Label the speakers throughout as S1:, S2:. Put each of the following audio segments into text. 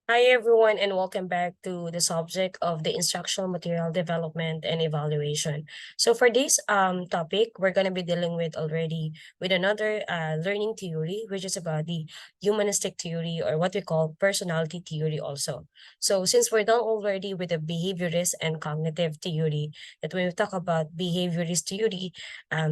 S1: Hi, everyone, and welcome back to the subject of the instructional material development and evaluation. So for this topic, we're going to be dealing with already with another learning theory, which is about the humanistic theory or what we call personality theory also. So since we're done already with the behaviorist and cognitive theory, that when we talk about behaviorist theory,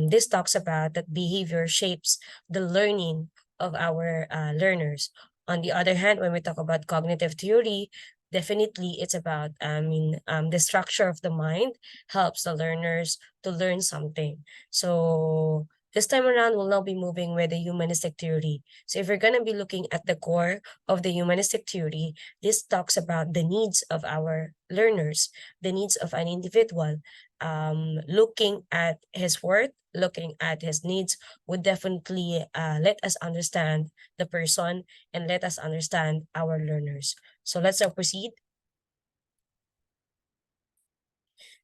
S1: this talks about that behavior shapes the learning of our learners. On the other hand, when we talk about cognitive theory, definitely it's about, the structure of the mind helps the learners to learn something. So this time around, we'll now be moving with the humanistic theory. So if we're going to be looking at the core of the humanistic theory, this talks about the needs of our learners, the needs of an individual. Looking at his worth, looking at his needs would definitely let us understand the person and let us understand our learners. So let's now proceed.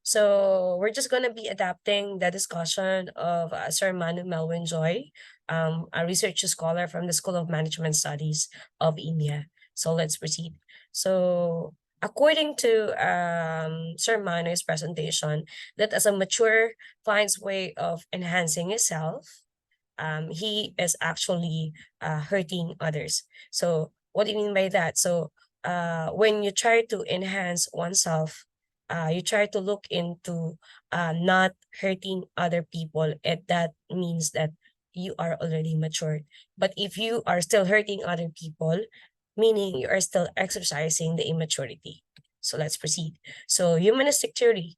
S1: So we're just going to be adapting the discussion of Sir Manu Melvin Joy, a research scholar from the School of Management Studies of India. So let's proceed. So according to Sir Manu's presentation, that as a mature finds way of enhancing himself, he is actually hurting others. So what do you mean by that? So when you try to enhance oneself, you try to look into not hurting other people, and that means that you are already matured. But if you are still hurting other people, meaning you are still exercising the immaturity. So let's proceed. So humanistic theory.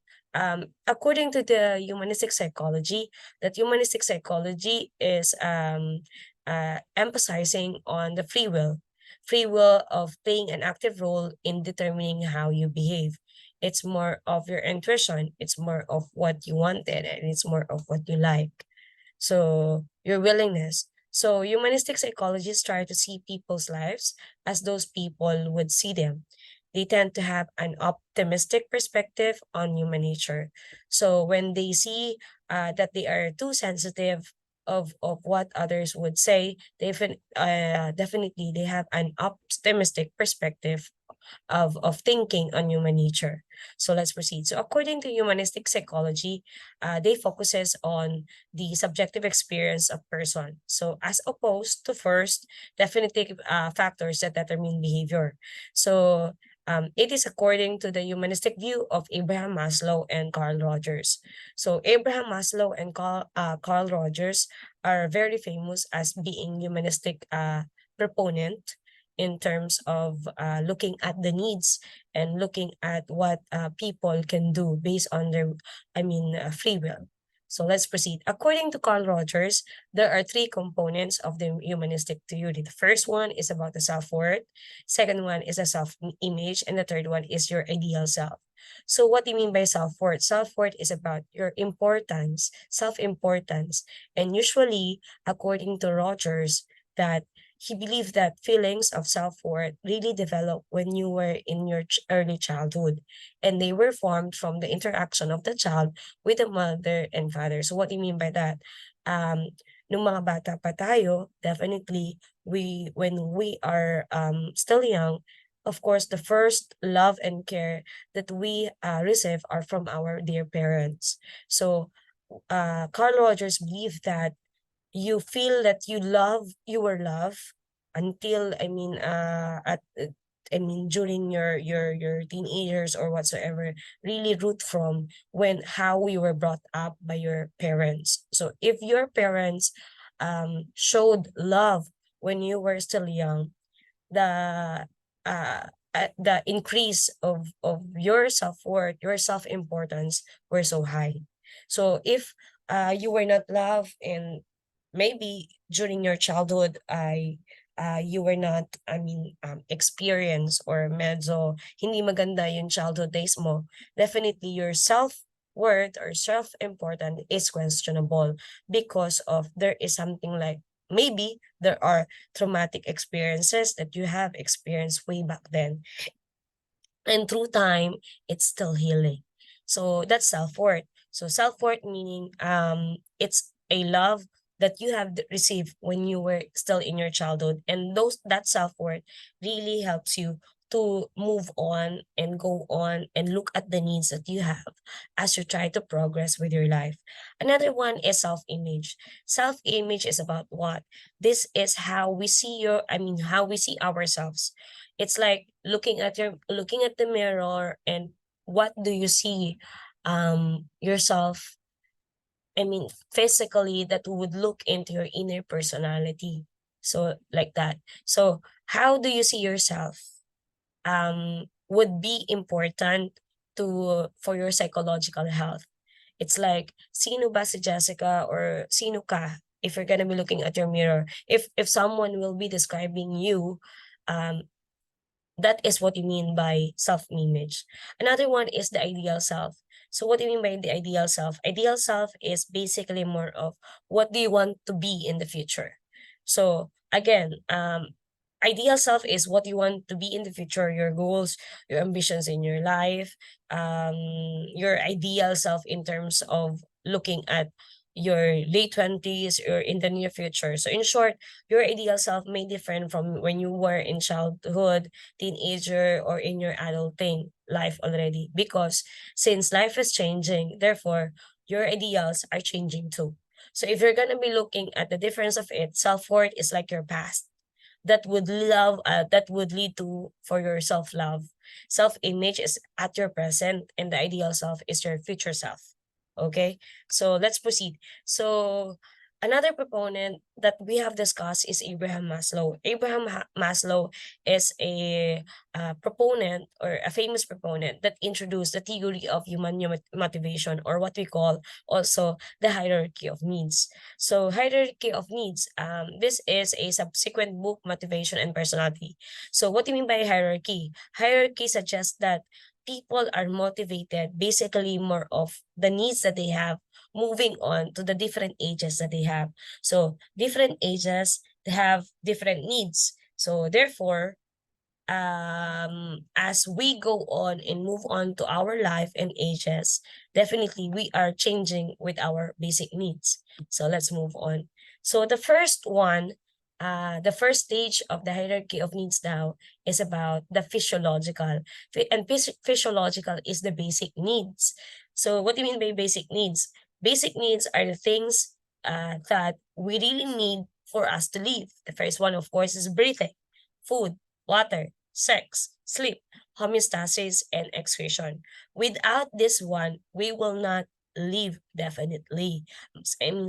S1: According to the humanistic psychology, that humanistic psychology is emphasizing on the free will of playing an active role in determining how you behave. It's more of your intuition, it's more of what you wanted, and it's more of what you like. So your willingness. So humanistic psychologists try to see people's lives as those people would see them. They tend to have an optimistic perspective on human nature. So when they see that they are too sensitive of what others would say, definitely they have an optimistic perspective of thinking on human nature. So let's proceed. So according to humanistic psychology, they focuses on the subjective experience of person. So as opposed to first definitive factors that determine behavior. So it is according to the humanistic view of Abraham Maslow and Carl Rogers. So Abraham Maslow and Carl Rogers are very famous as being humanistic proponent in terms of looking at the needs and looking at what people can do based on their, free will. So let's proceed. According to Carl Rogers, there are three components of the humanistic theory. The first one is about the self-worth, second one is a self-image, and the third one is your ideal self. So what do you mean by self-worth? Self-worth is about your importance, self-importance. And usually, according to Rogers, that he believed that feelings of self-worth really develop when you were in your early childhood, and they were formed from the interaction of the child with the mother and father. So what do you mean by that? Nung mga bata pa tayo, definitely when we are still young, of course, the first love and care that we receive are from our dear parents. So Carl Rogers believed that you feel that you were loved until during your teenagers or whatsoever, really root from when how we were brought up by your parents. So if your parents showed love when you were still young, the the increase of your self-worth, your self-importance were so high. So if you were not loved, and maybe during your childhood you were not experience, or medyo hindi maganda yung childhood days mo, definitely your self-worth or self-importance is questionable because of there is something like maybe there are traumatic experiences that you have experienced way back then, and through time it's still healing. So that's self-worth. So self-worth meaning it's a love that you have received when you were still in your childhood, and that self-worth really helps you to move on and go on and look at the needs that you have as you try to progress with your life. Another one is self-image. Self-image is about what? This is how we see how we see ourselves. It's like looking at the mirror, and what do you see yourself, physically, that would look into your inner personality. So like that. So how do you see yourself would be important to for your psychological health. It's like, sino ba si Jessica, or sino ka if you're gonna be looking at your mirror. If someone will be describing you, um, that is what you mean by self-image. Another one is the ideal self. So what do you mean by the ideal self? Ideal self is basically more of what do you want to be in the future. So again, ideal self is what you want to be in the future, your goals, your ambitions in your life, your ideal self in terms of looking at your late 20s or in the near future. So in short, your ideal self may differ from when you were in childhood, teenager, or in your adulting life already. Because since life is changing, therefore, your ideals are changing too. So if you're gonna be looking at the difference of it, self-worth is like your past. That would lead to for your self-love. Self-image is at your present, and the ideal self is your future self. Okay, so let's proceed. So another proponent that we have discussed is Abraham Maslow. Maslow is a proponent, or a famous proponent, that introduced the theory of human motivation, or what we call also the hierarchy of needs. So hierarchy of needs, this is a subsequent book, Motivation and Personality. So what do you mean by hierarchy? Hierarchy suggests that people are motivated basically more of the needs that they have, moving on to the different ages that they have. So different ages, they have different needs. So therefore, as we go on and move on to our life and ages, definitely we are changing with our basic needs. So let's move on. So the first stage of the hierarchy of needs now is about the physiological. And physiological is the basic needs. So what do you mean by basic needs? Basic needs are the things that we really need for us to live. The first one, of course, is breathing, food, water, sex, sleep, homeostasis, and excretion. Without this one, we will not live, definitely.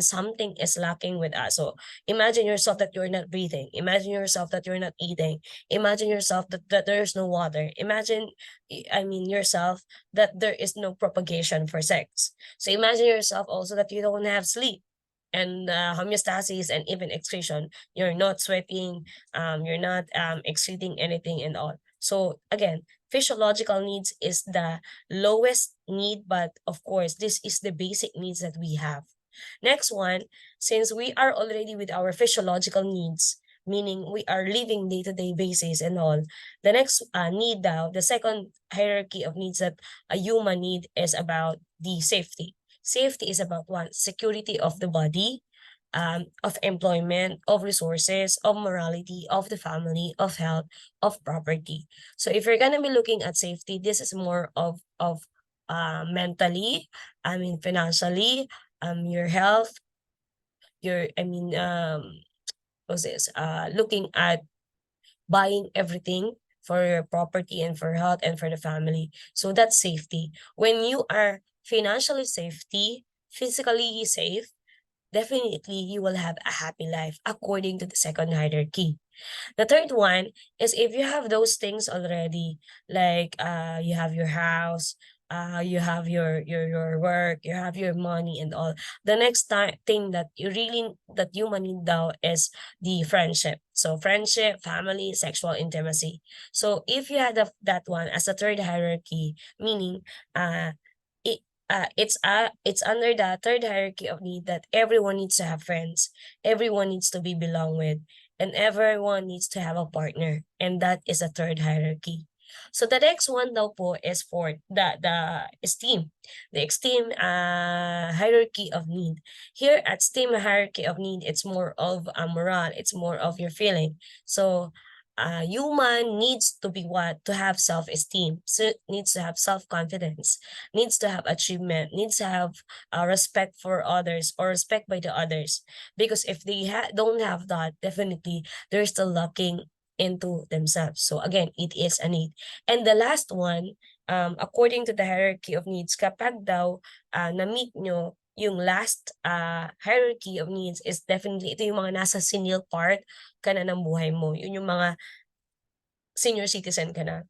S1: Something is lacking with us. So imagine yourself that you're not breathing. Imagine yourself that you're not eating. Imagine yourself that there's no water. Imagine, yourself that there is no propagation for sex. So imagine yourself also that you don't have sleep and homeostasis and even excretion. You're not sweating, you're not excreting anything and all. So again, physiological needs is the lowest need, but of course, this is the basic needs that we have. Next one, since we are already with our physiological needs, meaning we are living day-to-day basis and all, the next need now, the second hierarchy of needs that a human need is about the safety. Safety is about one, security of the body, of employment, of resources, of morality, of the family, of health, of property. So if you're gonna be looking at safety, this is more of mentally, financially, your health, your what's this? Looking at buying everything for your property and for health and for the family. So that's safety. When you are financially safety, physically safe, definitely you will have a happy life according to the second hierarchy. The third one is if you have those things already, like you have your house, you have your work, you have your money and all. The next thing that you need now is the friendship. So friendship, family, sexual intimacy. So if you had that one as a third hierarchy, meaning it it's under the third hierarchy of need that everyone needs to have friends, everyone needs to be belong with, and everyone needs to have a partner, and that is a third hierarchy. So the next one daw po is for the esteem, the esteem hierarchy of need. Here at esteem hierarchy of need, it's more of a moral, it's more of your feeling. So human needs to be what? To have self-esteem, so needs to have self-confidence, needs to have achievement, needs to have respect for others or respect by the others. Because if they don't have that, definitely they're still lacking into themselves. So again, it is a need. And the last one, according to the hierarchy of needs, kapag daw na-meet nyo yung last hierarchy of needs, is definitely ito yung mga nasa senile part ka na ng buhay mo. Yun yung mga senior citizen ka na.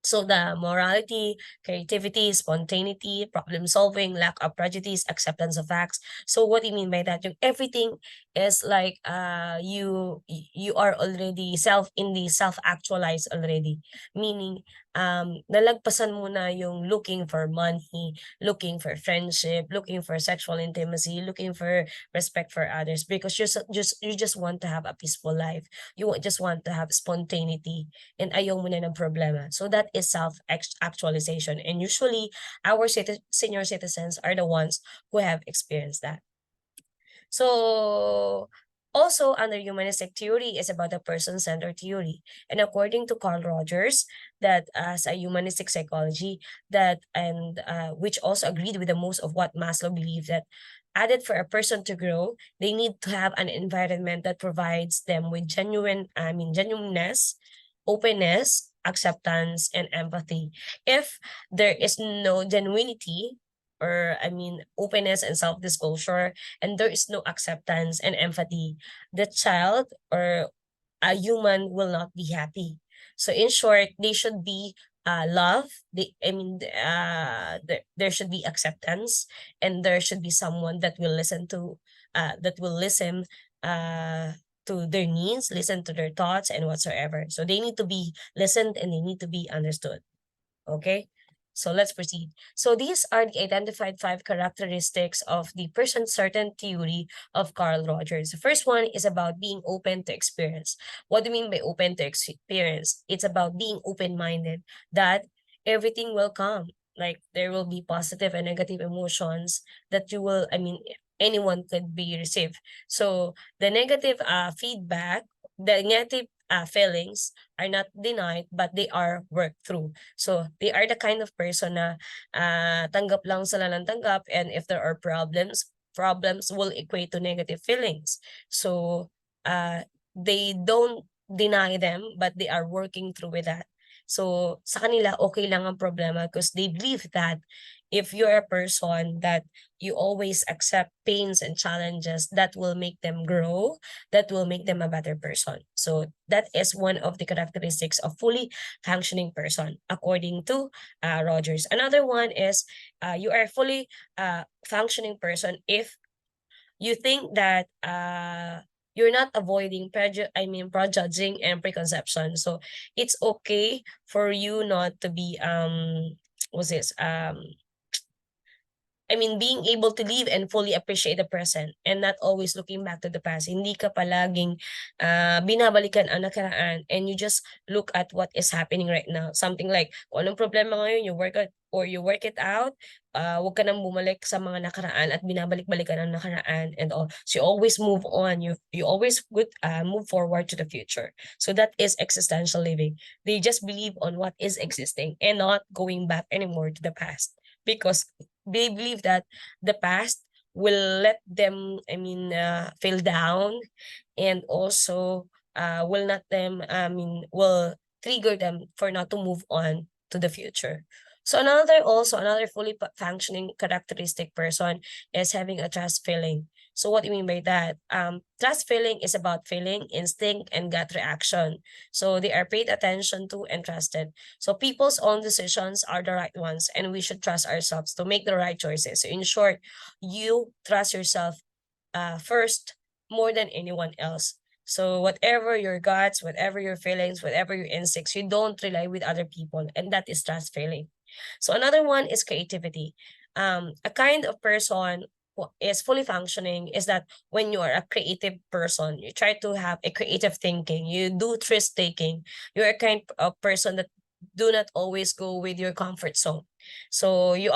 S1: So the morality, creativity, spontaneity, problem solving, lack of prejudice, acceptance of facts. So what do you mean by that? Yung everything is like you are already self-actualized already. Meaning nalagpasan mo na yung looking for money, looking for friendship, looking for sexual intimacy, looking for respect for others, because you just want to have a peaceful life. Just want to have spontaneity, and ayaw mo na ng problema. So that is self-actualization. And usually, our senior citizens are the ones who have experienced that. So also under humanistic theory is about the person-centered theory. And according to Carl Rogers, that as a humanistic psychology, that and which also agreed with the most of what Maslow believed, that added for a person to grow, they need to have an environment that provides them with genuineness, openness, acceptance, and empathy. If there is no genuinity, or openness and self-disclosure, and there is no acceptance and empathy, the child or a human will not be happy. So in short, they should be love. There should be acceptance, and there should be someone that will listen to their needs, listen to their thoughts and whatsoever. So they need to be listened and they need to be understood. Okay? So let's proceed. So these are the identified 5 characteristics of the person-centered theory of Carl Rogers. The first one is about being open to experience. What do you mean by open to experience? It's about being open-minded, that everything will come. Like there will be positive and negative emotions that anyone could be received. So the negative feedback, the negative feelings are not denied, but they are worked through. So they are the kind of person na tanggap lang sila ng tanggap, and if there are problems will equate to negative feelings. So they don't deny them, but they are working through with that. So sa kanila, okay lang ang problema because they believe that if you're a person that you always accept pains and challenges, that will make them grow, that will make them a better person. So that is one of the characteristics of fully functioning person, according to Rogers. Another one is you are a fully functioning person if you think that you're not avoiding prejudging and preconception. So it's okay for you not to be what's this being able to live and fully appreciate the present and not always looking back to the past. Hindi ka palaging binabalikan ang nakaraan, and you just look at what is happening right now. Something like, kung anong problema ngayon, you work it out. Huwag ka nang bumalik sa mga nakaraan at binabalik-balikan ang nakaraan and all. So you always move on. You always move forward to the future. So that is existential living. They just believe on what is existing and not going back anymore to the past, because they believe that the past will let them feel down, and also will trigger them for not to move on to the future. So another fully functioning characteristic person is having a trust feeling. So what do you mean by that? Trust feeling is about feeling, instinct, and gut reaction. So they are paid attention to and trusted. So people's own decisions are the right ones, and we should trust ourselves to make the right choices. So in short, you trust yourself first more than anyone else. So whatever your guts, whatever your feelings, whatever your instincts, you don't rely with other people, and that is trust feeling. So another one is creativity. A kind of person who is fully functioning is that when you are a creative person, you try to have a creative thinking, you do risk taking, you're a kind of person that do not always go with your comfort zone. So you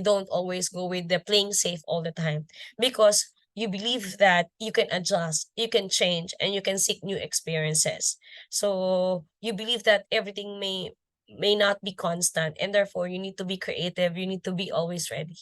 S1: don't always go with the playing safe all the time, because you believe that you can adjust, you can change, and you can seek new experiences. So you believe that everything may not be constant, and therefore you need to be creative, you need to be always ready.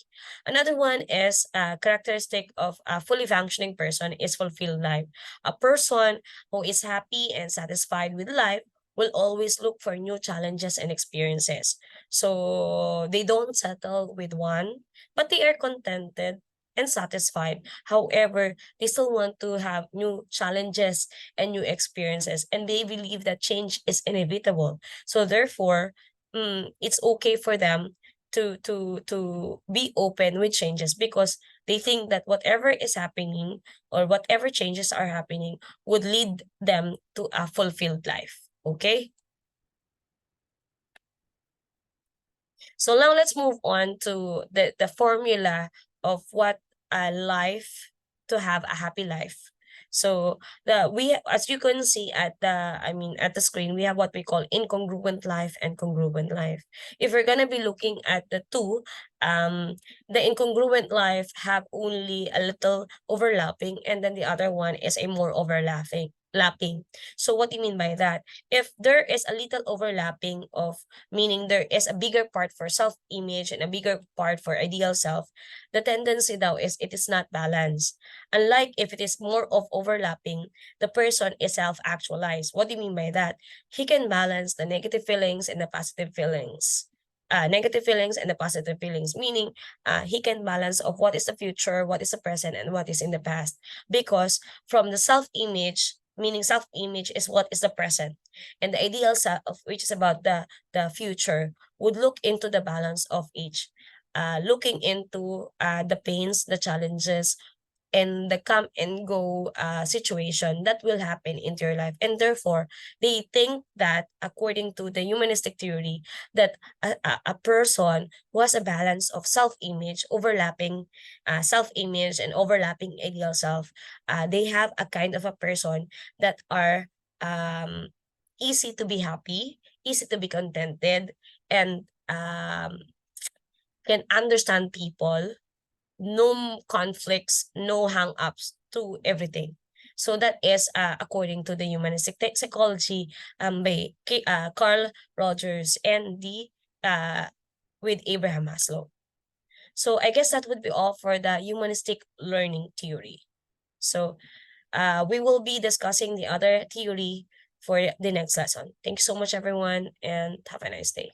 S1: Another one is characteristic of a fully functioning person is fulfilled life. A person who is happy and satisfied with life will always look for new challenges and experiences. So they don't settle with one, but they are contented and satisfied. However, they still want to have new challenges and new experiences, and they believe that change is inevitable. So therefore, it's okay for them to be open with changes, because they think that whatever is happening or whatever changes are happening would lead them to a fulfilled life. Okay? So now let's move on to the formula of what a life to have a happy life. So the we as you can see at at the screen, we have what we call incongruent life and congruent life. If we're gonna be looking at the two, the incongruent life have only a little overlapping, and then the other one is a more overlapping. So what do you mean by that? If there is a little overlapping of, meaning there is a bigger part for self-image and a bigger part for ideal self, the tendency now is it is not balanced. Unlike if it is more of overlapping, the person is self-actualized. What do you mean by that? He can balance the negative feelings and the positive feelings. Negative feelings and the positive feelings, meaning he can balance of what is the future, what is the present, and what is in the past. Because from the self-image, meaning self-image is what is the present, and the ideal self, which is about the future, would look into the balance of each, looking into the pains, the challenges, and the come and go situation that will happen into your life. And therefore, they think that according to the humanistic theory, that a person who has a balance of self-image, overlapping self-image and overlapping ideal self, they have a kind of a person that are easy to be happy, easy to be contented, and can understand people, no conflicts, no hang-ups to everything. So that is according to the humanistic psychology by Carl Rogers and the with Abraham Maslow. So I guess that would be all for the humanistic learning theory. So we will be discussing the other theory for the next lesson. Thanks so much, everyone, and have a nice day.